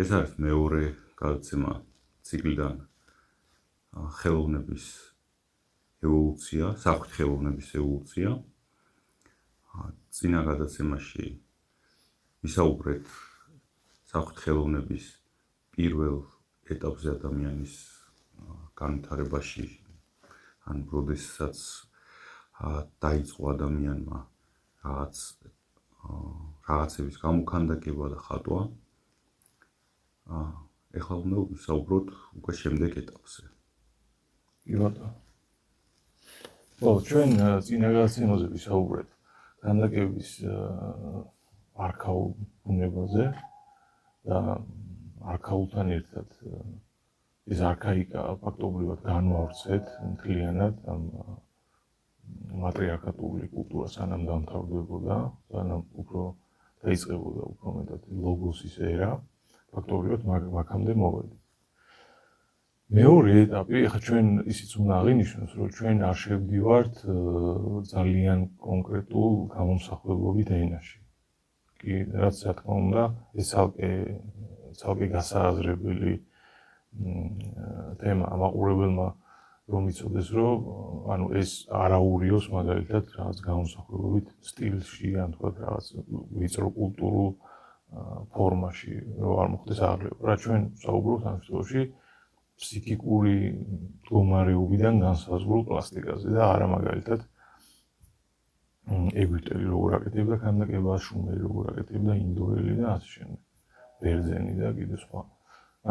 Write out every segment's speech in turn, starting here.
ეს არის მეორე გადაცემა ციკლიდან ხელოვნების ევოლუცია, საღვთი ხელოვნების ევოლუცია. წინა გადაცემაში ვისაუბრეთ საღვთი ხელოვნების პირველ ეტაპზე ადამიანის განვითარებაში, ან როდესაც დაიწყო ადამიანმა რაღაცების გამოქანდაკება და ხატვა. ეხლა უნდა ვისაუბროთ უკვე შემდეგ ეტაპზე. კი ბატონო. ჩვენ წინა გადაცემაზე ვისაუბრეთ ქანდაკების არქაულ ბუნებაზე და არქაულთან ერთად ეს არქაიკა ფაქტობრივად განვავრცეთ მთლიანად ამ მატრიარქატული კულტურა სანამ დამთავრდებოდა, სანამ უფრო დაიწყებოდა უფრო მეტად ლოგოსის ერა, ფაქტობრივად მაგამდე მოვედით. მეორე ეტაპი, ახლა ჩვენ ისიც უნდა აღინიშნოს, რომ ჩვენ არ შევდივართ ძალიან კონკრეტულ გამომსახველობით ენაში. კი, რაც რა თქმა უნდა, ეს ცალკე გასააზრებელი თემა ამაყურებელმა რომ იცოდეს, რომ ანუ ეს არაურიოს მაგალითად რაღაც გამოსახულობით სტილში, ან თქვა რაღაც ვიწრო კულტურულ ფორმაში, რომ არ მოხდეს აღლევა. რა ჩვენ ვსაუბრობთ ამ შემთხვევაში ფსიქიკური მდგომარეობიდან განსაზღვრულ პლასტიკაზე და არა მაგალითად ეგვიპტელი როგორ აკეთებდა ქანდაკებას, შუმერი როგორ აკეთებდა, ინდოელი და ასე შემდეგ. ბერძენი და კიდე სხვა.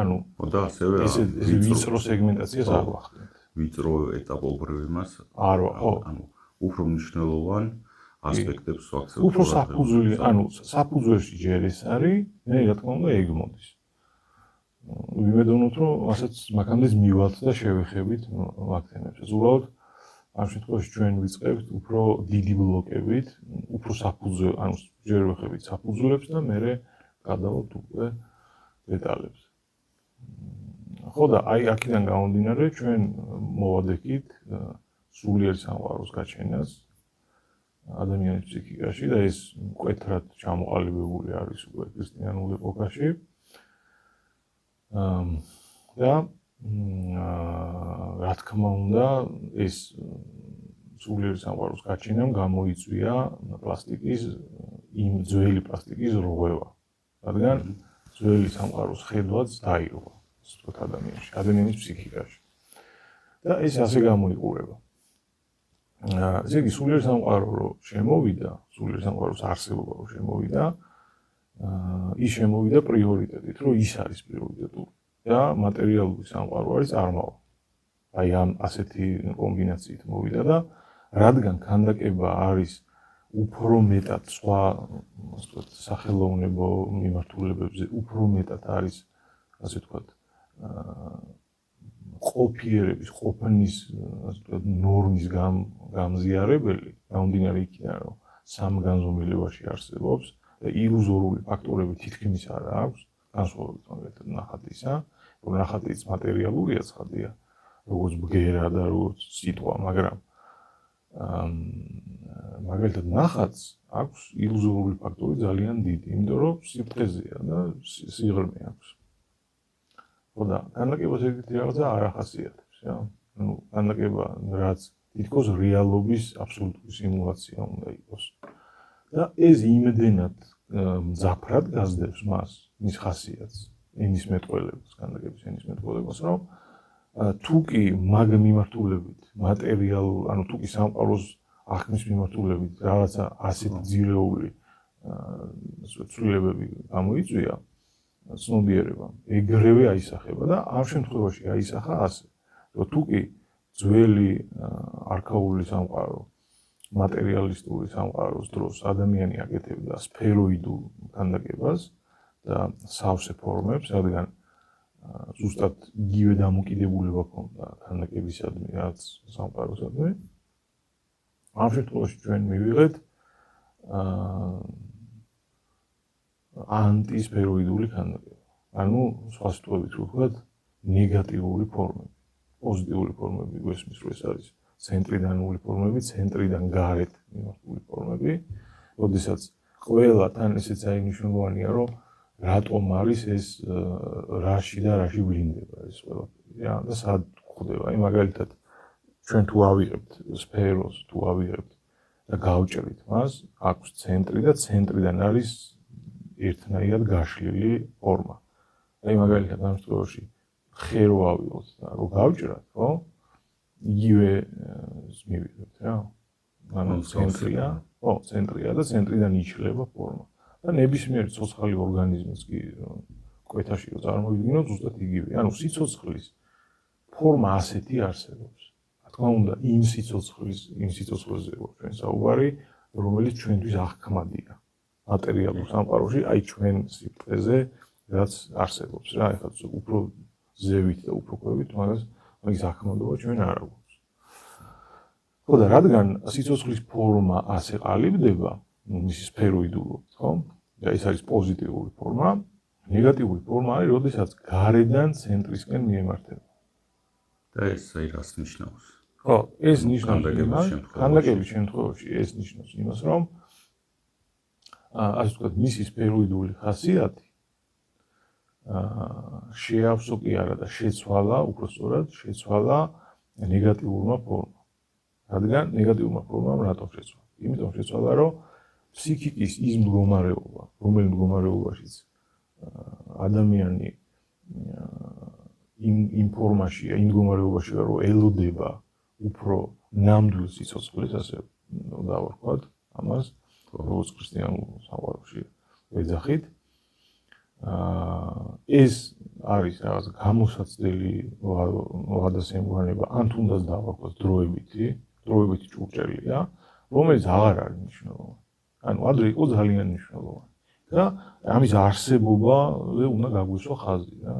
ანუ და ასევე ესე ვიწრო სეგმენტაციას არ ვახდენთ. ვიწრო ეტაპობრივ იმას არ ხო, ანუ უფრო მნიშვნელოვან ასპექტებს ვაქცევთ. უფრო საფუძველი, ანუ საფუძველში ჯერ ეს არის, მე რა თქმა უნდა ეგ მოდის. ვიმედოვნოთ, რომ ასაც მაგამდე მივალთ და შევეხებით მაგ თემებს. უბრალოდ ამ შემთხვევაში ჩვენ ვიწყებთ უფრო დიდი ბლოკებით, უფრო საფუძველ, ანუ ჯერ ვეხებით საფუძვლებს და მერე გადავალთ უკვე დეტალებს. ხო და აი აქედან გამომდინარე ჩვენ მოვადექით სულიერ სამყაროს გაჩენას ადამიანის ფსიქიკაში და ეს მკვეთრად ჩამოყალიბებული არის უკვე ქრისტიანულ ეპოქაში. და რა თქმა უნდა ეს სულიერ სამყაროს გაჩენამ გამოიწვია პლასტიკის იმ ძველი პლასტიკის რღვევა. რადგან ძველი სამყაროს ხედვაც დაირღვა სწორად ადამიანის ფსიქიკაში. და ეს ასე გამოიყურება. ესე იგი სულიერ სამყარო რო შემოვიდა, სულიერ სამყაროს არსებობა რო შემოვიდა, ის შემოვიდა პრიორიტეტით, რომ ის არის პრიორიტეტული და მატერიალური სამყარო არის წარმავა. აი ამ ასეთი კომბინაციით მოვიდა და რადგან ქანდაკება არის უფრო მეტად სხვა სახელოვნებო მიმართულებებზე, უფრო მეტად არის ასე ვთქვათ ყოფიერების, ყოფნის ნორმის გამზიარებელი, გამომდინარე იქიდან, რომ სამ განზომილებაში არსებობს და ილუზორული ფაქტორები თითქმის არ აქვს, განსხვავებით მაგალითად ნახატისა, რომ ნახატიც მატერიალურია ცხადია, როგორც ბგერა და როგორც სიტყვა, მაგრამ მაგალითად ნახატს აქვს ილუზორული ფაქტორი ძალიან დიდი, იმიტომ რომ სიფრთხეზეა და სიღრმე აქვს. ხო და ქანდაკებას ეგეთი რაღაცა არ ახასიათებს, რა. ანუ ქანდაკება რაც თითქოს რეალობის აბსოლუტური სიმულაცია უნდა იყოს. და ეს იმდენად მძაფრად გაზდევს მას, მის ხასიათს, ენის მეტყველებას, ქანდაკების ენის მეტყველებას, რომ თუ კი მაგ მიმართულებით მატერიალურ, ანუ თუ კი სამყაროს აღქმის მიმართულებით რაღაცა ასეთ ძირეული ცვლილებები გამოიწვია, ცნობიერებამ, ეგრევე აისახება და ამ შემთხვევაში აისახა ასე, რომ თუ კი ძველი არქაული სამყარო, მატერიალისტური სამყაროს დროს ადამიანი აკეთებდა სფეროიდულ ქანდაკებას და სავსე ფორმებს, რადგან ზუსტად იგივე დამოკიდებულება ჰქონდა ქანდაკებისადმი, რაც სამყაროსადმი. ამ შემთხვევაში ჩვენ მივიღეთ ანტისფეროიდული ქანდაკება. ანუ სხვა სიტყვებით რო ვთქვათ, ნეგატიური ფორმები. პოზიტიური ფორმები გვესმის, რომ ეს არის ცენტრიდანული ფორმები, ცენტრიდან გარეთ მიმართული ფორმები. როდესაც ყველა თან ესეც არის მნიშვნელოვანია, რომ რატომ არის ეს რაში და რაში ვლინდება ეს ყველაფერი რა და სად გვხვდება. აი მაგალითად ჩვენ თუ ავიღებთ სფეროს, თუ ავიღებთ და გავჭრით მას, აქვს ცენტრი და ცენტრიდან არის ერთნაირად გაშლილი ფორმა. აი მაგალითად ამ შემთხვევაში ხე რო ავიღოთ და რო გავჭრათ, ხო? იგივე მივიღებთ რა. ანუ ცენტრია, ხო, ცენტრია და ცენტრიდან იშლება ფორმა. და ნებისმიერი ცოცხალი ორგანიზმის კი კვეთაში რო წარმოვიდგინოთ, ზუსტად იგივე. ანუ სიცოცხლის ფორმა ასეთი არსებობს. რა თქმა უნდა, იმ სიცოცხლეზე ჩვენ საუბარი, რომელიც ჩვენთვის აღქმადია. მატერიალურ სამყაროში, აი ჩვენ სიბრტყეზე, რაც არსებობს რა, ეხლა უფრო ზევით და უფრო ქვევით, მაგის აღქმადობა ჩვენ არ აქვს. ხო და რადგან სიცოცხლის ფორმა ასე ყალიბდება, მისი სფეროიდულობით, ხო? და ეს არის პოზიტიური ფორმა, ნეგატიური ფორმა არის, როდესაც გარედან ცენტრისკენ მიემართება. და ეს აი რას ნიშნავს? ხო, ეს ნიშნავს ქანდაკების შემთხვევაში ეს ნიშნავს იმას, რომ ასე ვთქვათ, მისი სფეროიდული ხასიათი შეავსო კი არა და შეცვალა, უბრალოდ შეცვალა ნეგატიურმა ფორმამ. რადგან ნეგატიურმა ფორმამ რატომ შეცვალა? იმიტომ შეცვალა, რომ ფსიქიკის ის მდგომარეობა, რომელი მდგომარეობაშიც ადამიანი იმ ფორმაშია, იმ მდგომარეობაშია, რომ ელოდება უფრო ნამდვილ სიცოცხლეს, ასე დავარქვათ ამას, როგორც ქრისტიანულ სამყაროში ვეძახით. ეს არის რაღაც გამოსაცდელი ვადასემგვარება, ან თუნდაც დავარქვათ დროებითი ჭურჭელია, რომელიც აღარ არის მნიშვნელოვანი. ანუ ადრე იყო ძალიან მნიშვნელოვანი. და ამის არსებობაზე უნდა გაგვისვა ხაზი რა.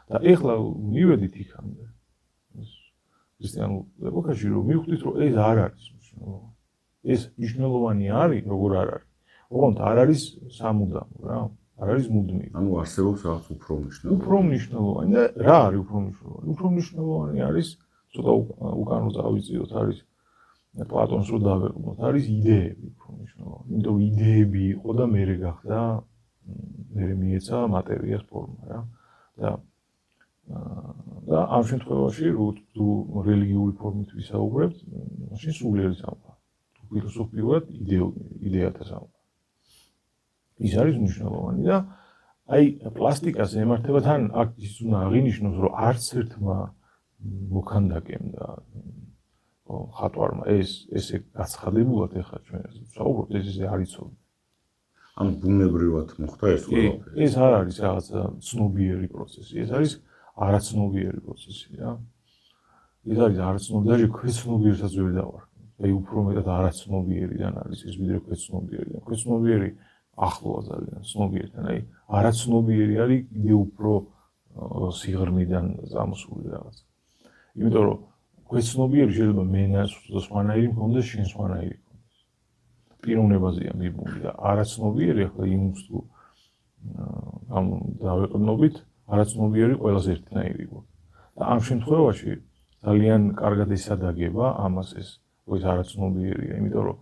და ეხლა მივედით იქამდე. ქრისტიანულ ეპოქაში რომ მივხვდით, რომ ეს არ არის მნიშვნელოვანი. ეს მნიშვნელოვანი არის, როგორ არ არის. ოღონდ არ არის სამუდამო რა. არ არის მუდმივი. ანუ არსებობს რაღაც უფრო მნიშვნელოვანი. უფრო მნიშვნელოვანი და რა არის უფრო მნიშვნელოვანი? უფრო მნიშვნელოვანი არის, ცოტა უკანო წავიწიოთ, არის პლატონს რო დავეყრდნოთ, არის იდეები უფრო მნიშვნელოვანი. იმიტომ იდეები იყო და მერე გახდა, მერე მიეცა მატერიას ფორმა რა. და ამ შემთხვევაში თუ რელიგიური ფორმით ვისაუბრებთ, მაშინ სულიერი სამყარო. თუ ფილოსოფიურად იდეათა სამყარო. ის არის მნიშვნელოვანი და აი პლასტიკას ემართება თან აქ ის უნდა აღინიშნოს, რომ არც ერთმა მოქანდაკემ და ხატვარმა ესე გაცხადებულად ეხლა ჩვენ საუბრობთ, ეს ისე არ იცოდნენ. ანუ ბუნებრივად მოხდა ეს ყველაფერი. ეს არ არის რაღაცა ცნობიერი პროცესი, ეს არის არაცნობიერი პროცესი რა. ეს არის არაცნობიერი, ქვეცნობიერსაც ვერ დავარქმევ. აი უფრო მეტად არაცნობიერიდან არის ეს ვიდრე ქვეცნობიერიდან. ქვეცნობიერი ახლოა ძალიან ცნობიერთან, აი არაცნობიერი არის კიდე უფრო სიღრმიდან წამოსული რაღაც. იმიტომ რომ ქვეცნობიერი შეიძლება მენას სხვანაირი მქონდეს, შენ სხვანაირი მქონდეს. პიროვნებაზეა მიბმული და არაცნობიერი ახლა იმს თუ ამ დავეყრდნობით, არაცნობიერი ყველას ერთნაირი იყო. და ამ შემთხვევაში ძალიან კარგად ესადაგება ამას ეს არაცნობიერია, იმიტომ რომ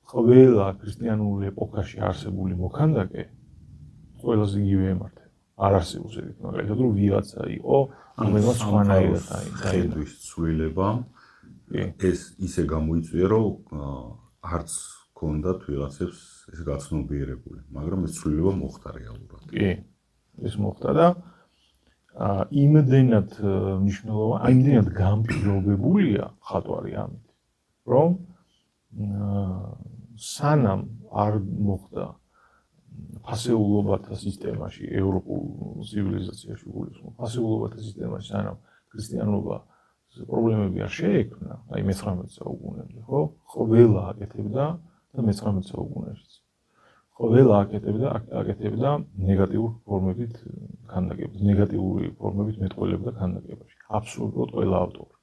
ყველა ქრისტიანულ ეპოქაში არსებული მოქანდაკე ყველას იგივე ემართება. არ არსებობს ეგეთი მაგალითად, რომ ვიღაცა იყო, რომელსაც სხვანაირად ხედვის ცვლილება ეს ისე გამოიწვია, რომ არც ჰქონდათ ვიღაცებს ეს გაცნობიერებული, მაგრამ ეს ცვლილება მოხდა რეალურად. კი, ეს მოხდა და იმდენად მნიშვნელოვანი, იმდენად განპირობებულია ხატვარი ამით, რომ სანამ არ მოხდა ფასეულობათა სისტემაში, ევროპულ ცივილიზაციაში გულისხმობ, ფასეულობათა სისტემაში სანამ ქრისტიანობა პრობლემები არ შეექმნა, აი მე-19 საუკუნემდე, ხო? ყველა აკეთებდა და მე-19 საუკუნეშიც. ყველა აკეთებდა ნეგატიურ ფორმებით ქანდაკებას, ნეგატიური ფორმებით მეტყველებდა ქანდაკებაში. აბსოლუტურად ყველა ავტორი.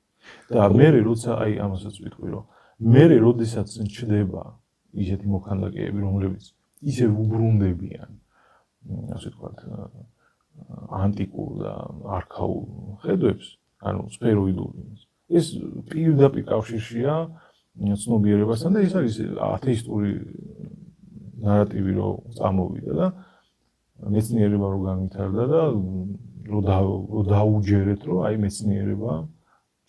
და მე როცა აი ამასაც ვიტყვი, რომ მე როდესაც ჩდება ისეთი მოქანდაკეები, რომლებიც ისევ უბრუნდებიან, ასე ვთქვათ, ანტიკურ და არქაულ ხედვებს, ანუ სფეროიდულ იმას. ეს პირდაპირ კავშირშია ცნობიერებასთან და ეს არის ათეისტური ნარატივი, რომ წამოვიდა და მეცნიერება რო განვითარდა და რო დაუჯერეთ, რომ აი მეცნიერება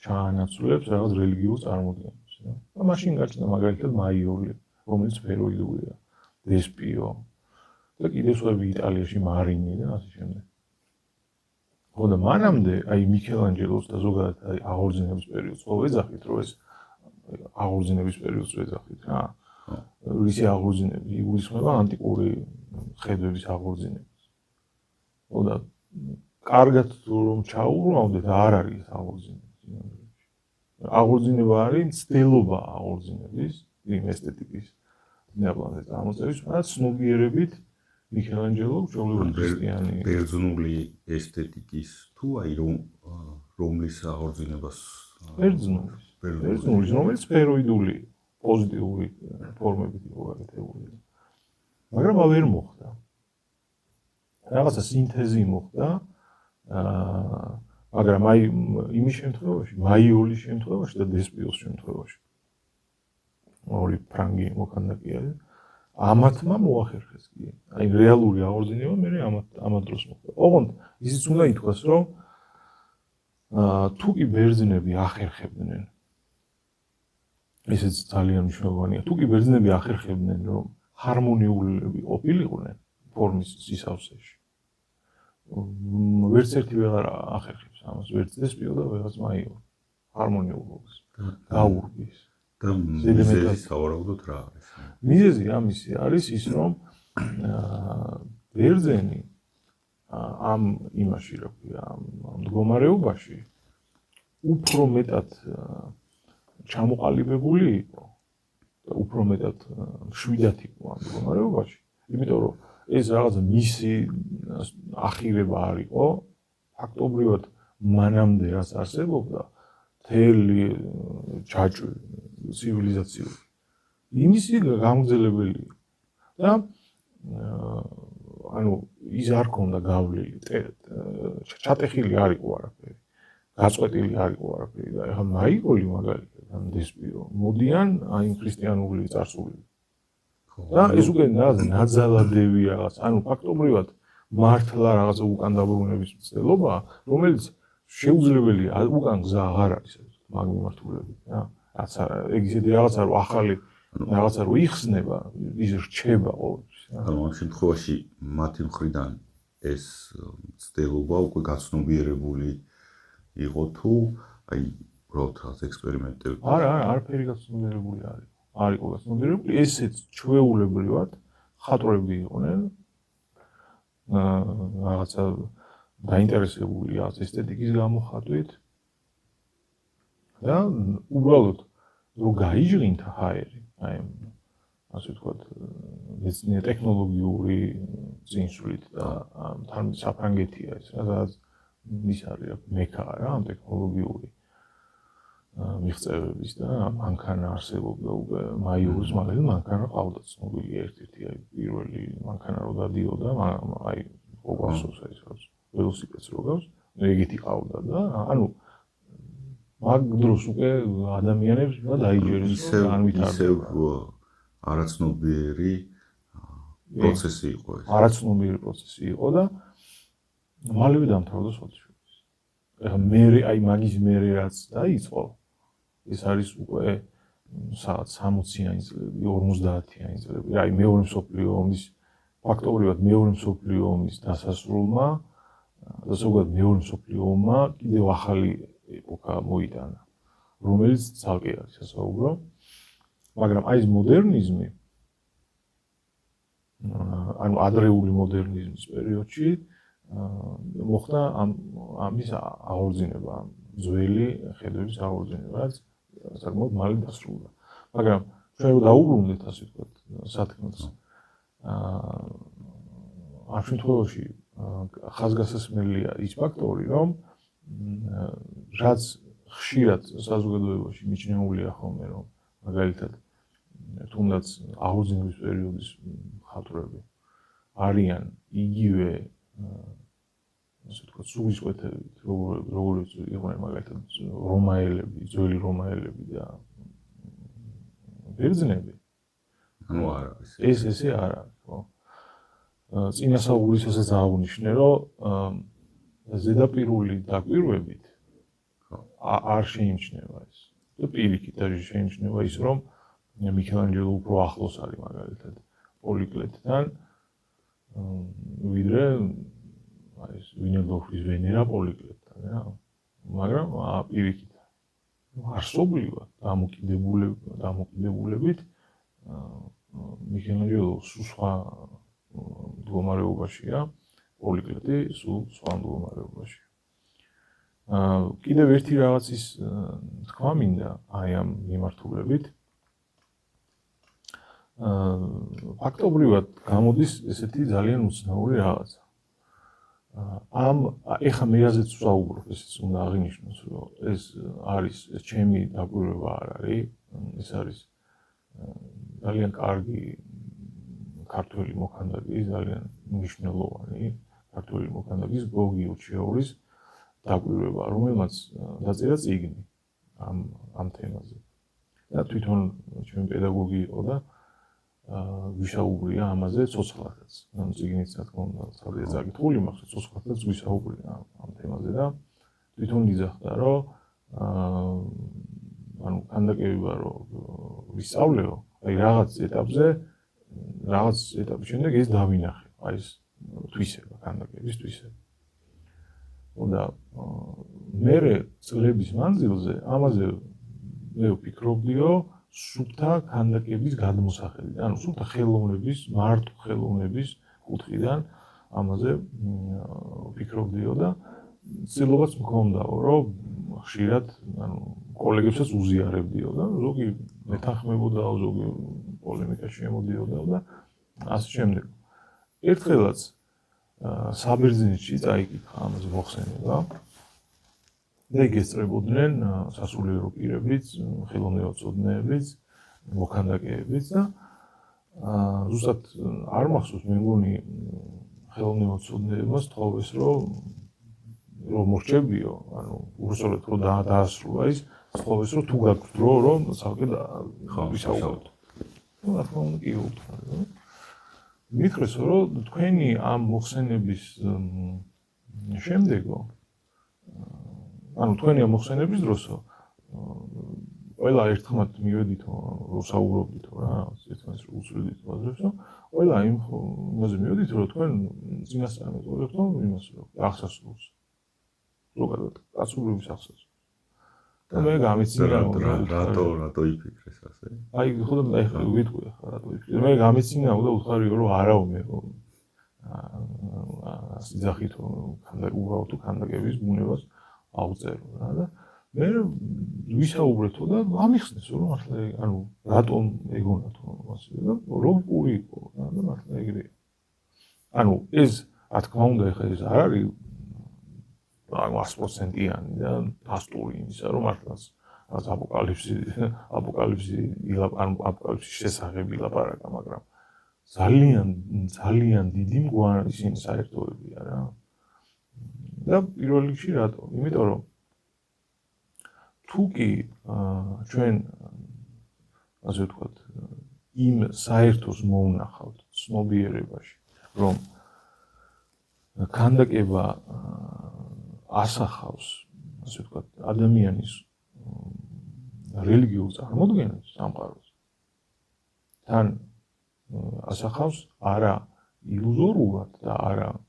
ჩაანაცვლებს რაღაც რელიგიურ წარმოდგენებს. და მაშინ გაჩნდა მაგალითად მაიორი, რომელიც სფეროიდულია, დესპიო და კიდევ სხვები იტალიაში მარინი და ასე შემდეგ. ხო და მანამდე აი მიქელანჯელოს და ზოგადად აი აღორძინების პერიოდს ხო ვეძახით, რომ ეს აღორძინების პერიოდს ვეძახით რა. რისი აღორძინები იგულისხმება ანტიკური ხედვების აღორძინებას. ხო და კარგად რომ ჩაუბრუნავდეთ, არ არის აღორძინება. აღორძინება არის მცდელობა აღორძინების, იმ ესთეტიკის ნეაპლანზე წარმოწევის, მაგრამ ცნობიერებით მიქელანჯელო ჩვეულებრივ ქრისტიანი ბერძნული ესთეტიკის თუ აი რომლის აღორძინებას ბერძნული, რომელიც სფეროიდული პოზიტიური ფორმებით იყო გაკეთებული. მაგრამ ვერ მოხდა. რაღაცა სინთეზი მოხდა, მაგრამ აი იმის შემთხვევაში, მაიოლის შემთხვევაში და დესპიოს შემთხვევაში ორი ფრანგი მოქანდაკეა. ამათმა მოახერხეს კი. აი რეალური აღორძინება მე ამათ დროს მოხდა. ოღონდ ისიც უნდა ითქვას, რომ თუ კი ბერძნები ახერხებდნენ, ესეც ძალიან მნიშვნელოვანია. თუ კი ბერძნები ახერხებდნენ, რომ ჰარმონიულები ყოფილიყვნენ ფორმის სისავსეში, ვერც ერთი ვეღარ ახერხებს ამას, ვერც დესპიო და ვერც მაიორი. ჰარმონიულობას გაურბის. და მიზეზი სავარაუდოდ რა არის? მიზეზი ამისი არის ის, რომ ბერძენი ამ იმაში, რა ქვია, ამ მდგომარეობაში უფრო მეტად ჩამოყალიბებული იყო და უფრო მეტად მშვიდად იყო ამ მდგომარეობაში, იმიტომ რომ ეს რაღაცა მისი ახირება არ იყო, ფაქტობრივად მანამდე რაც არსებობდა, მთელი ჯაჭვი ცივილიზაციური. იმისი გამგზელებელი და ანუ ის არ ქონდა გავლილი, ჩატეხილი არ იყო არაფერი, გაწყვეტილი არ იყო არაფერი და ეხლა მაიოლი მაგალითად ან დესპიო მოდიან აი ქრისტიანული წარსულით. და ეს უკვე რაღაც ნაძალადები რაღაც, ანუ ფაქტობრივად მართლა რაღაცა უკან დაბრუნების მცდელობაა, რომელიც შეუძლებელია, უკან გზა აღარ არის მაგ მიმართულებით რა. რაცა ეგ ისეთი რაღაცა რომ ახალი რაღაცა რომ იხსნება, ის რჩება ყოველთვის. ანუ ამ შემთხვევაში მათი მხრიდან ეს მცდელობა უკვე გაცნობიერებული იყო თუ აი უბრალოდ რაღაც ექსპერიმენტები? არა, არაფერი გაცნობიერებული არ იყო. არ იყო გაცნობიერებული, ესეც ჩვეულებრივად ხატრები იყვნენ. რაღაცა დაინტერესებული რაღაც ესთეტიკის გამოხატვით. და უბრალოდ რომ გაიჟღინთა ჰაერი, აი ასე ვთქვათ, მეცნიერ ტექნოლოგიური წინსვლით და საფრანგეთია ეს რა, სადაც ის არის მექა რა ამ ტექნოლოგიური მიღწევების და მანქანა არსებობდა უკვე მაიორის მაგალითად მანქანა ყავდა ცნობილი ერთ-ერთი აი პირველი მანქანა რო დადიოდა, აი ოგვასოს ეს რაც ველოსიპედს რო გავს, ეგეთი ყავდა და ანუ მაგ დროს უკვე ადამიანებს დაიჯერეს ისევ არაცნობიერი პროცესი იყო ეს. არაცნობიერი პროცესი იყო და მალევე დამთავრდა სოციალიზმი. ეხლა მე აი მაგის მერე რაც დაიწყო, ეს არის უკვე სადაც 60-იანი წლები, 50-იანი წლები. აი მეორე მსოფლიო ომის ფაქტობრივად მეორე მსოფლიო ომის დასასრულმა და ზოგადად მეორე მსოფლიო ომმა კიდევ ახალი ეპოქა მოიტანა, რომელიც ცალკე არის სასაუბრო, მაგრამ აი ეს მოდერნიზმი, ანუ ადრეული მოდერნიზმის პერიოდში მოხდა ამის აღორძინება, ძველი ხედვების აღორძინება, რაც საკმაოდ მალე დასრულდა. მაგრამ ჩვენ რო დაუბრუნდეთ ასე ვთქვათ სათქმელს, ამ შემთხვევაში ხაზგასასმელია ის ფაქტორი, რომ რაც ხშირად საზოგადოებაში მიჩნეულია ხოლმე, რომ მაგალითად თუნდაც აღორძინების პერიოდის მხატვრები არიან იგივე ასე ვთქვათ სულისკვეთებით, როგორც იყვნენ მაგალითად რომაელები, ძველი რომაელები და ბერძნები. ანუ არ არის. ესე არ არის, ხო? წინასაურის ესაც აღნიშნე, რომ ზედაპირული დაკვირვებით არ შეიმჩნევა ეს. და პირიქით შეიმჩნევა ის, რომ მიქელანჯელო უფრო ახლოს არის მაგალითად პოლიკლეტთან, ვიდრე ეს ვინელდორფის ვენერა პოლიკლეტთან, რა. მაგრამ პირიქით არსობრივად დამოკიდებულებით მიქელანჯელო სხვა მდგომარეობაშია, პოლიკლეტი სულ სხვა მდგომარეობაშია. კიდევ ერთი რაღაცის თქვა მინდა აი ამ მიმართულებით. ფაქტობრივად გამოდის ესეთი ძალიან უცნაური რაღაცა. ეხა მე რაზეც ვსაუბრობ, ესეც უნდა აღინიშნოს, რომ ეს არის ჩემი დაკვირვება არ არის, ეს არის ძალიან კარგი ქართველი მოქანდაკის, ძალიან მნიშვნელოვანი ქართველი მოქანდაკის გოგი ილჩეურის დაკვირვება, რომელმაც დაწერა წიგნი ამ თემაზე. და თვითონ ჩემი პედაგოგი იყო და ვისაუბრია ამაზე ცოცხლადაც. ამ წიგნიც რა თქმა უნდა თავია წაკითხული, მაგრამ ცოცხლადაც ვისაუბრია ამ თემაზე და თვითონ იძახდა, რომ ანუ ქანდაკება რომ ვისწავლეო, აი რაღაც ეტაპის შემდეგ ეს დავინახე, აი ეს თვისება, ქანდაკების თვისება. და მე წლების მანძილზე ამაზე მე ვფიქრობდიო სუფთა ქანდაკების გადმოსახედი, ანუ სუფთა ხელოვნების, მარტო ხელოვნების კუთხიდან ამაზე ვფიქრობდიო და ცდილობაც მქონდაო, რომ ხშირად ანუ კოლეგებსაც უზიარებდიო და ზოგი მეთანხმებოდაო, ზოგი პოლემიკაში ემოდიოდაო და ასე შემდეგ. ერთხელაც საბერძნეთში წაიკითხა ამაზე მოხსენება და იქ ესწრებოდნენ სასულიერო პირებიც, ხელოვნებაცოდნეებიც, მოქანდაკეებიც და ზუსტად არ მახსოვს, მე მგონი ხელოვნებაცოდნეებმა სთხოვეს, რომ მორჩებიო, ანუ უბრალოდ რომ დაასრულა ის, სთხოვეს, რომ თუ გაქვთ დრო, რომ ცალკე ვისაუბროთ. რა თქმა უნდა, კი უთხრა. მითხრეს, რომ თქვენი ამ მოხსენების შემდეგო, ანუ თქვენი ამ მოხსენების დროსო, ყველა ერთხმად მივედითო, რომ საუბრობდითო რა, ერთმანეთს უცვლიდით ბაზრებსო, ყველა იმაზე მივედით, რომ თქვენ წინასწარ მეთქოლებთ, იმას რომ აღსასრულს. ზოგადად, კაცობრიობის აღსასრულს. და მე გამეცინა რატო იფიქრეს ასე? აი, ხოდა ეხლა ვიტყვი ხა რატო იფიქრე. მე გამეცინა და უთხარიო, რომ არაო მე იძახით უბრალოდ ქანდაკების ბუნებას აღწერო რა და მე ვისაუბრეთო და ამიხსნეს რომ მართლა ანუ რატომ ეგონათო ასე და ლოგიკური იყო რა და მართლა ეგრეა. ანუ ეს რა თქმა უნდა ეხლა ეს არ არის 100%-იანი და ფასტური იმისა რომ მართლაც აპოკალიფსის შესახებ ილაპარაკა, მაგრამ ძალიან დიდი ისინი საერთოებია რა. და პირველ რიგში რატო? იმიტომ რომ თუ კი ჩვენ ასე ვთქვათ, იმ საერთოს მოუნახავთ ცნობიერებაში, რომ ქანდაკება ასახავს, ასე ვთქვათ, ადამიანის რელიგიურ წარმოდგენებს სამყაროს. თან ასახავს არა ილუზორულად და არა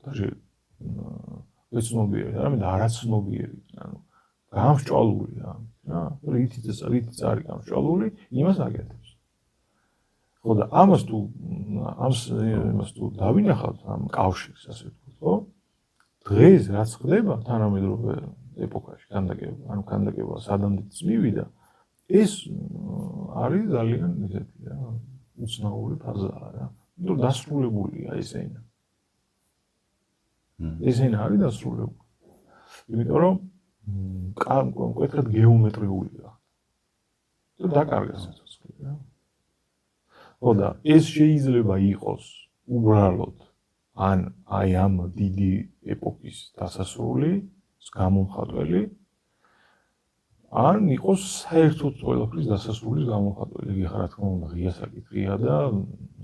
ეცნობიერი, არამედ არაცნობიერი, ანუ გამსჭვალული რა, რითიც არის გამსჭვალული, იმას აკეთებს. ხო და ამას თუ დავინახავთ ამ კავშირს, ასე ვთქვათ, ხო? დღეს რაც ხდება თანამედროვე ეპოქაში, ქანდაკება სადამდეც მივიდა, ეს არის ძალიან ისეთი რა, უცნაური ფაზაა რა. იმიტომ დასრულებულია ეს ენა. ეს ენა არის დასრულებული. იმიტომ რომ კონკრეტულად გეომეტრიული რა. და დაკარგა სიცოცხლე რა. ხო და ეს შეიძლება იყოს უბრალოდ ან აი ამ დიდი ეპოქის დასასრული, გამომხატველი, ან იყოს საერთოდ ყველაფრის დასასრულის გამომხატველი. ეხლა რა თქმა უნდა ღია საკითხია და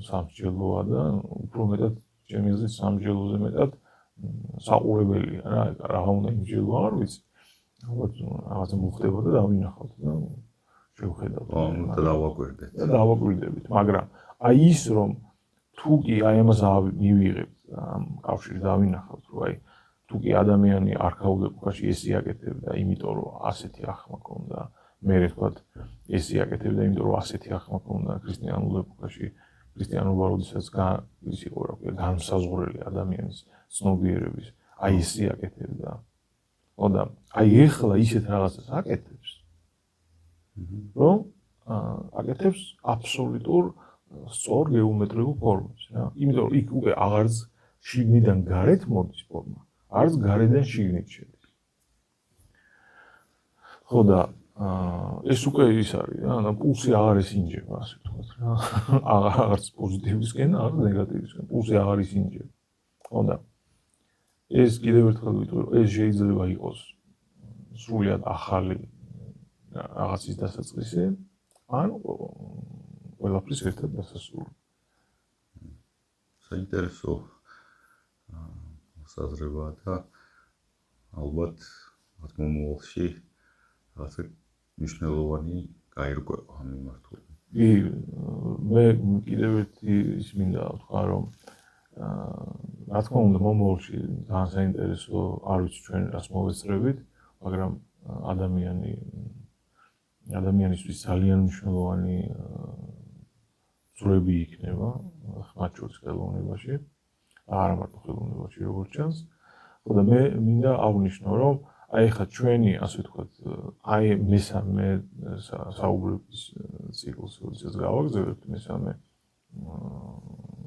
სამსჯელოა და უფრო მეტად ჩემი აზრით სამჯეროზე მეტად საყურებელია რა, რა უნდა იმჯერო აღარ ვიცი. ალბათ რაღაცა მოხდება და დავინახავთ და შევხედავთ. და დავაკვირდეთ. და დავაკვირდებით, მაგრამ აი ის რომ თუ კი აი ამას მივიღებთ ამ კავშირს დავინახავთ, რომ აი თუ კი ადამიანი არქაულ ეპოქაში ეს იაკეთებდა, იმიტომ რომ ასეთი ახმა ჰქონდა, მე თქვა ეს იაკეთებდა, იმიტომ რომ ასეთი ახმა ჰქონდა ქრისტიანულ ეპოქაში, ქრისტიანობა როდესაც ის იყო რა ქვია, განმსაზღვრელი ადამიანის ცნობიერების, აი ეს იაკეთებდა. და აი ეხლა ისეთ რაღაცას აკეთებს, რომ აკეთებს აბსოლუტურ სწორ გეომეტრიულ ფორმებს რა. იმიტომ რომ იქ უკვე აღარც შიგნიდან გარეთ მოდის ფორმა, არც გარედან შიგნით შედის. ხო და ეს უკვე ის არის რა, პულსი აღარ ისინჯება, ასე ვთქვათ რა. აღარც პოზიტივისკენ, აღარც ნეგატივისკენ, პულსი აღარ ისინჯება. ხო და ეს კიდევ ერთხელ ვიტყვი, რომ ეს შეიძლება იყოს სრულიად ახალი რაღაცის დასაწყისი, ან ყველაფრის ერთად დასასრული. საინტერესო საზრებაა და ალბათ მომავალში რაღაცა მნიშვნელოვანი გაირკვევა ამ მიმართულებით. მე კიდევ ერთი ის მინდა ვთქვა, რომ რა თქმა უნდა მომავალში ძალიან საინტერესო არ ვიცი ჩვენ რას მოვეწრებით, მაგრამ ადამიანისთვის ძალიან მნიშვნელოვანი ძრები იქნება მათ შორის ხელოვნებაში, არა მარტო ხელოვნებაში როგორც ჩანს. ხო და მე მინდა აღნიშნო, რომ აი ხა ჩვენი ასე ვთქვათ, აი მესამე საუბრების ციკლს როდესაც გავაგზავნებთ, მესამე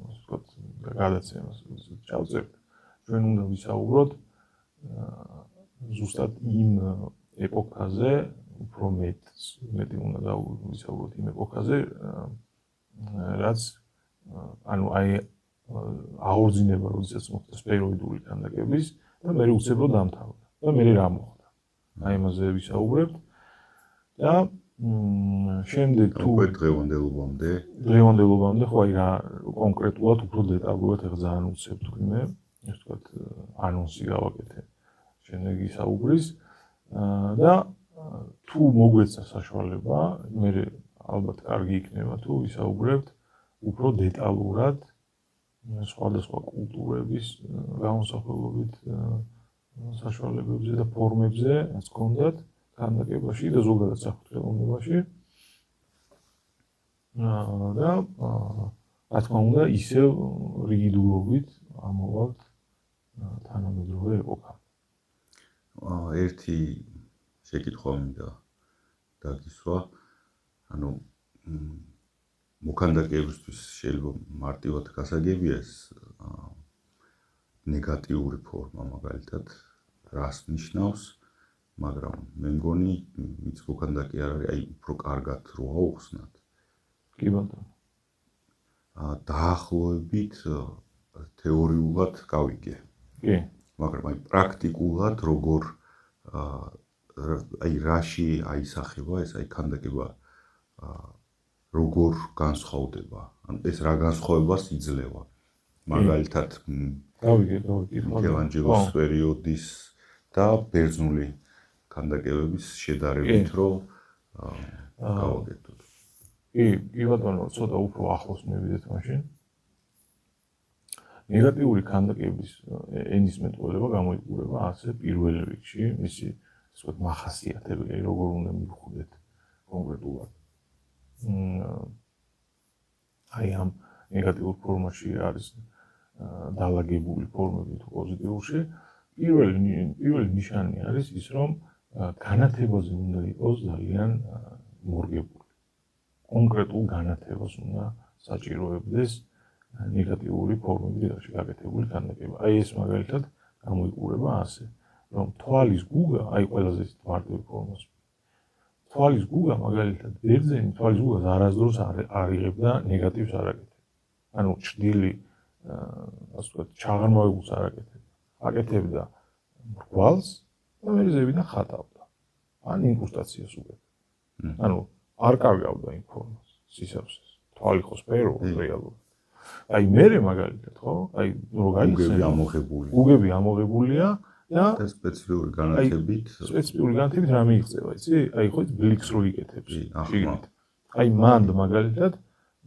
ასე ვთქვათ, გადაცემას როდესაც ჩავწერთ, ჩვენ უნდა ვისაუბროთ ზუსტად იმ ეპოქაზე, უფრო მეტი უნდა ვისაუბროთ იმ ეპოქაზე, რაც ანუ აი აღორძინება როდესაც მოხდა სფეროიდული ქანდაკების და მე უცებრო დამთავრდა და მე რა მოხდა. აი ამაზე ვისაუბრებთ და შემდეგ თუ დღევანდელობამდე ხო აი რა კონკრეტულად უფრო დეტალურად ეხლა ძალიან უცებ თქვი მე, ასე ვთქვათ, ანონსი გავაკეთე შემდეგი საუბრის და თუ მოგვეცა საშუალება, მე ალბათ კარგი იქნება თუ ვისაუბრებთ უფრო დეტალურად სხვადასხვა კულტურების გამოსახულობით საშუალებებზე და ფორმებზე, რაც ჰქონდათ ქანდაკებაში და ზოგადად საფრთხეებაში. და რა თქმა უნდა, ისევ რიგიდულობით ამოვალთ თანამედროვე ეპოქა. ერთი შეკითხვა მინდა დაგისვა, ანუ მოქანდაკეებისთვის შეიძლება მარტივად გასაგებია ეს ნეგატიური ფორმა მაგალითად რას ნიშნავს, მაგრამ მე მგონი ვინც მოქანდაკე არ არის, აი უფრო კარგად რო აუხსნათ. კი ბატონო. დაახლოებით თეორიულად გავიგე. კი. მაგრამ აი პრაქტიკულად როგორ აი რაში აისახება ეს აი ქანდაკება როგორ განსხვავდება? ანუ ეს რა განსხვავებას იძლევა? მაგალითად, გავიგე. მიქელანჯელოს პერიოდის და ბერძნული ქანდაკებების შედარებით რომ გავაკეთოთ. კი ბატონო, ცოტა უფრო ახლოს მივიდეთ მაშინ. ნეგატიური ქანდაკების ენისმეტყველება გამოიყურება ასე პირველ რიგში, მისი ასე ვთქვათ მახასიათებელი, როგორ უნდა მივხვდეთ კონკრეტულად. აი ამ ნეგატიურ ფორმაში არის დალაგებული ფორმები თუ პოზიტიურში. პირველი ნიშანი არის ის, რომ განათებაზე უნდა იყოს ძალიან მორგებული. კონკრეტულ განათებას უნდა საჭიროებდეს ნეგატიური ფორმები გაკეთებული ქანდაკება. აი ეს მაგალითად გამოიყურება ასე, რომ თვალის გუგა, აი ყველაზე მარტივი ფორმას. თვალის გუგა მაგალითად ბერძენი თვალის გუგას არასდროს არ იღებდა ნეგატივს არ აკეთებდა. ანუ ჭრილი ასე ვთქვათ, ჩაღრმავებულს არ აკეთებდა. აკეთებდა მრგვალს და მე ზევიდან ხატავდა. ან ინკრუსტაციას უკეთებდა. ანუ არ კარგავდა იმ ფორმას, სისავსეს. თვალი ხო სფერო რეალურად. აი მე მაგალითად ხო? აი რო გაიხსენე უგები ამოღებულია და სპეციფიკური განათებით სპეციფიკური განათებით რა მიიღწევა, იცი? აი ხო ბლიქს რო იკეთებს შიგნით. აი მანდ მაგალითად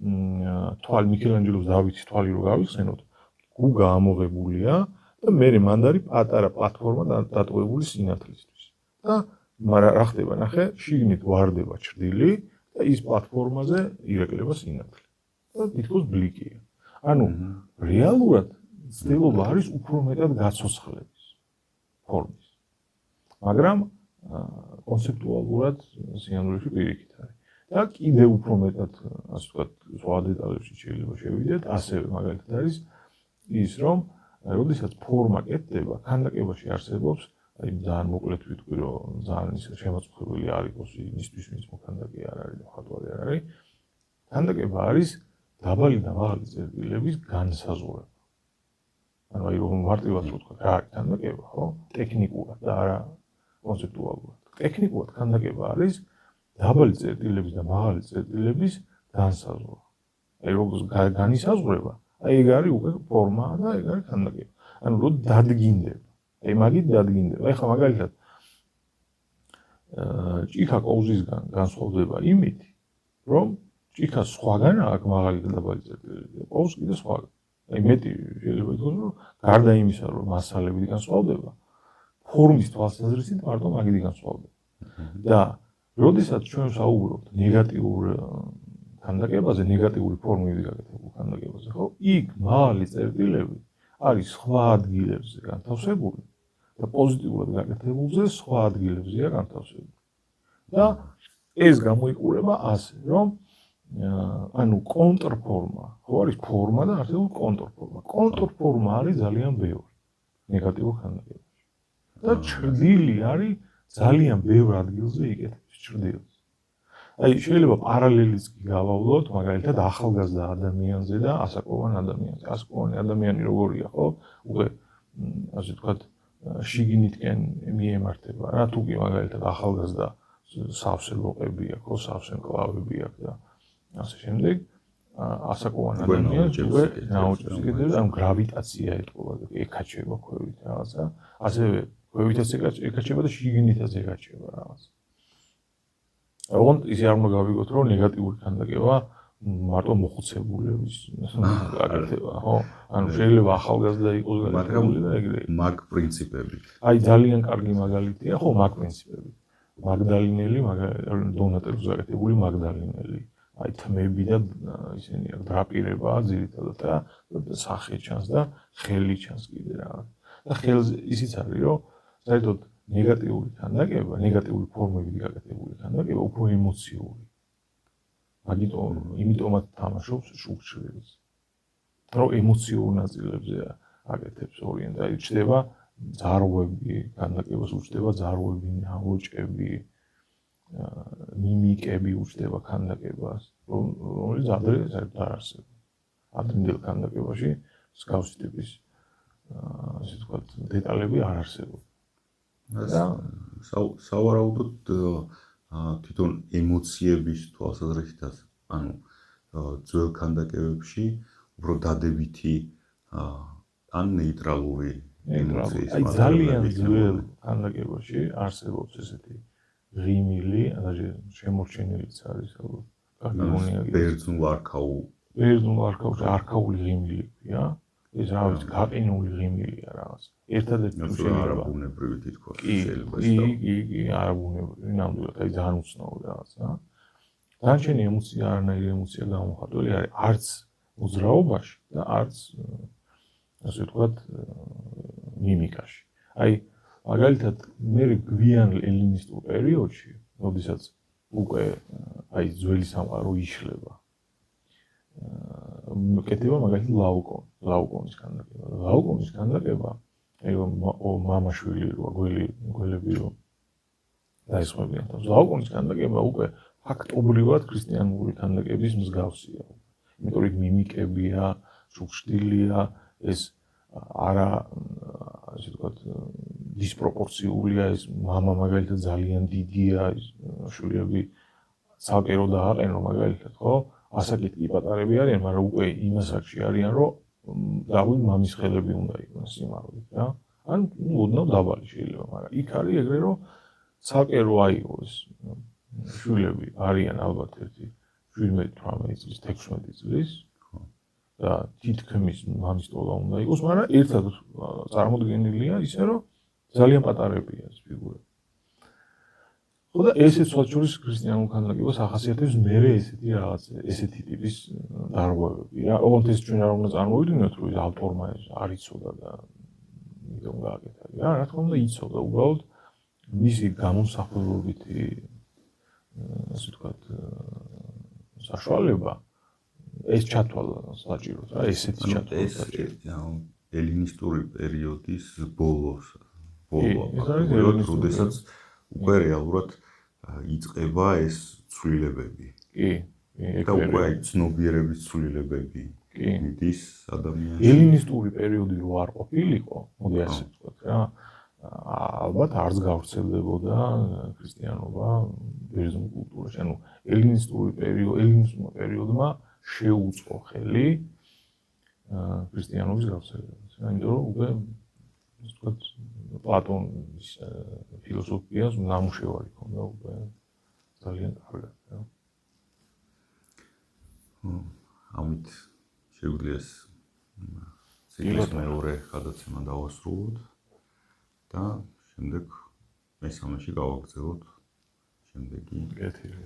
მიქელანჯელოს დავითის თვალი რო გავიხსენოთ, გუგა ამოღებულია და მე მანდ არის პატარა პლატფორმა დატოვებული სინათლისთვის. და მაგრამ რა ხდება ნახე, შიგნით ვარდება ჭრდილი და ის პლატფორმაზე ირეკლება სინათლე. და თითქოს ბლიკია. ანუ რეალურად ცდილობა არის უფრო მეტად გაცოცხლების ფორმის. მაგრამ კონცეპტუალურად სინამდვილეში პირიქით არის. და კიდევ უფრო მეტად, ასე ვთქვათ, სხვა დეტალებში შეიძლება შევიდეთ, ასევე მაგალითად არის ის, რომ როდესაც ფორმა კეთდება, ქანდაკებაში არსებობს, აი ძალიან მოკლედ ვიტყვი, რომ ძალიან ის შემოწმებული არ იყოს იმისთვის, ვინც მოქანდაკე არ არის და მხატვარი არ არის. ქანდაკება არის დაბალი და მაღალი წერტილების განსაზღვრება. ანუ აი რომ მარტივად ვთქვათ, რა არის ქანდაკება, ხო? ტექნიკურად და არა კონცეპტუალურად. ტექნიკურად ქანდაკება არის დაბალი წერტილების და მაღალი წერტილების განსაზღვრება. აი როგორც განისაზღვრება, აი ეგ არის უკვე ფორმა და ეგ არის ქანდაკება. ანუ რო დადგინდება. აი მაგით დადგინდება. ეხლა მაგალითად ჭიქა კოვზისგან განსხვავდება იმით, რომ ჭიქა სხვაგან აქვს მაღალი და დაბალი წერტილები და კოვს კიდე სხვაგან. აი მეტი შეიძლება ითქვას, რომ გარდა იმისა, რომ მასალები განსხვავდება, ფორმის თვალსაზრისით მარტო მაგით განსხვავდება. და როდესაც ჩვენ საუბრობთ ნეგატიურ ქანდაკებაზე, ნეგატიური ფორმები გაკეთებულ ქანდაკებაზე, ხო? იქ მაღალი წერტილები არის სხვა ადგილებზე განთავსებული და პოზიტიურად გაკეთებულზე სხვა ადგილებზეა განთავსებული. და ეს გამოიყურება ასე, რომ ანუ კონტრფორმა, ხო არის ფორმა და არსებობს კონტრფორმა. კონტრფორმა არის ძალიან ბევრი ნეგატიურ ქანდაკებაში. და ჭრდილი არის ძალიან ბევრ ადგილზე იკეთებს ჭრდილს. აი შეიძლება პარალელიც კი გავავლოთ, მაგალითად ახალგაზრდა ადამიანზე და ასაკოვან ადამიანზე. ასაკოვანი ადამიანი როგორია, ხო? უკვე ასე ვთქვათ, შიგნითკენ მიემართება რა, თუ კი მაგალითად ახალგაზრდა სავსე ლოყები აქვს, ხო, სავსე მკლავები აქვს და ასე შემდეგ. ასაკოვან ადამიანს უკვე ნაოჭებს იკეთებს, ანუ გრავიტაცია ეთყობა და ეკაჩება ქვევით რაღაცა. ასევე ქვევითაც ეკაჩება და შიგნითაც ეკაჩება რაღაც. ოღონდ ისე არ უნდა გავიგოთ, რომ ნეგატიური ქანდაკება მარტო მოხუცებულების გაკეთება, ხო? ანუ შეიძლება ახალგაზრდა იყოს გაკეთებული და ეგრე. მაგ პრინციპებით. აი ძალიან კარგი მაგალითია, ხო, მაგ პრინციპებით. მაგდალინელი, დონატებს გაკეთებული მაგდალინელი. აი თმები და ისინი აქვს დრაპირებაა ძირითადად და სახე ჩანს და ხელი ჩანს კიდე რაღაც. და ხელზე ისიც არის, რომ საერთოდ ნეგატიური ქანდაკება, ნეგატიური ფორმებით გაკეთებული ქანდაკება უფრო ემოციური. იმიტომაც თამაშობს შუქჭრილს. რომ ემოციურ ნაწილებზე აკეთებს ორიენტაცია, ჩდება ძარღვები, ქანდაკებას უჩდება ძარღვები, ნაოჭები, მიმიკები უჩდება ქანდაკებას, რომელიც ადრე საერთოდ არ არსებობდა. ადრინდელ ქანდაკებაში მსგავსი ტიპის ასე ვთქვათ, დეტალები არ არსებობდა. სავარაუდოდ თვითონ ემოციების თვალსაზრისითაც, ანუ ძველ ქანდაკებებში უფრო დადებითი ან ნეიტრალური ემოციის აი ძალიან ძველ ქანდაკებაში არსებობს ესეთი ღიმილი, შემორჩენილიც არის ალბათ. ბერძნულ არქაული ღიმილი ქვია. ეს რა ვიცი, გაყინული ღიმილია რაღაც. ერთადერთი შეიძლება არაბუნებრივი თითქოს შეიძლება კი, არაბუნებრივი, ნამდვილად, აი ძალიან უცნაური რაღაცა. დანარჩენი ემოცია, არანაირი ემოცია გამოხატული არის არც მოძრაობაში და არც ასე ვთქვათ, მიმიკაში. აი მაგალითად, მე გვიან ელინისტურ პერიოდში, როდესაც უკვე აი ძველი სამყარო იშლება. კეთება მაგალითად ლაუკონის ქანდაკება. ლაუკონის ქანდაკება, აი მამაშვილი როა გველები რო დაისხმებიან თავს. ლაუკონის ქანდაკება უკვე ფაქტობრივად ქრისტიანული ქანდაკების მსგავსია. იმიტომ რომ მიმიკებია, შუქჭრილია, ეს არა ასე ვთქვათ, დისპროპორციულია, ეს მამა მაგალითად ძალიან დიდია, ეს შვილები ცალკე რო დააყენო მაგალითად, ხო? ასაკით კი პატარები არიან, მაგრამ უკვე იმ ასაკში არიან, რომ დაგვით მამის ხელები უნდა იყვნენ სიმაღლით რა. ან ოდნავ დაბალი შეიძლება, მაგრამ იქ არის ეგრე რომ ცალკე რო აიღო ეს შვილები არიან ალბათ ერთი 17-18 წლის, 16 წლის და თითქმის მამის ტოლა უნდა იყოს, მაგრამ ერთად წარმოდგენილია ისე რომ ძალიან პატარებია ეს ფიგურები. ხო და ესეც სხვა შორის ქრისტიანულ ქანდაკებას ახასიათებს მერე ესეთი რაღაც, ესეთი ტიპის დარღვევები რა. ოღონდ ეს ჩვენ არ უნდა წარმოვიდგინოთ, რომ ავტორმა არ იცოდა და იმიტომ გააკეთა. რა თქმა უნდა იცოდა, უბრალოდ მისი გამომსახველობითი ასე ვთქვათ საშუალება ეს ჩათვალა საჭიროდ რა, ესეთი ჩათვალა საჭიროდ. ელინისტური პერიოდის ბოლოს, როდესაც უკვე რეალურად იწყება ეს ცვლილებები. კი, და უკვე აი ცნობიერების ცვლილებები მიდის ადამიანში. ელინისტური პერიოდი რო არ ყოფილიყო, მოდი ასე ვთქვათ რა, ალბათ არც გავრცელდებოდა ქრისტიანობა ბერძნულ კულტურაში. ანუ ელინისტურმა პერიოდმა შეუწყო ხელი ქრისტიანობის გავრცელებას. იმიტომ რომ უკვე ასე ვთქვათ პლატონის ფილოსოფიას ნამუშევარი ქონდა უკვე ძალიან კარგად რა. ამით შეგვიძლია ციკლის მეორე გადაცემა დავასრულოთ და შემდეგ მესამეში გავაგრძელოთ შემდეგი კეთილი.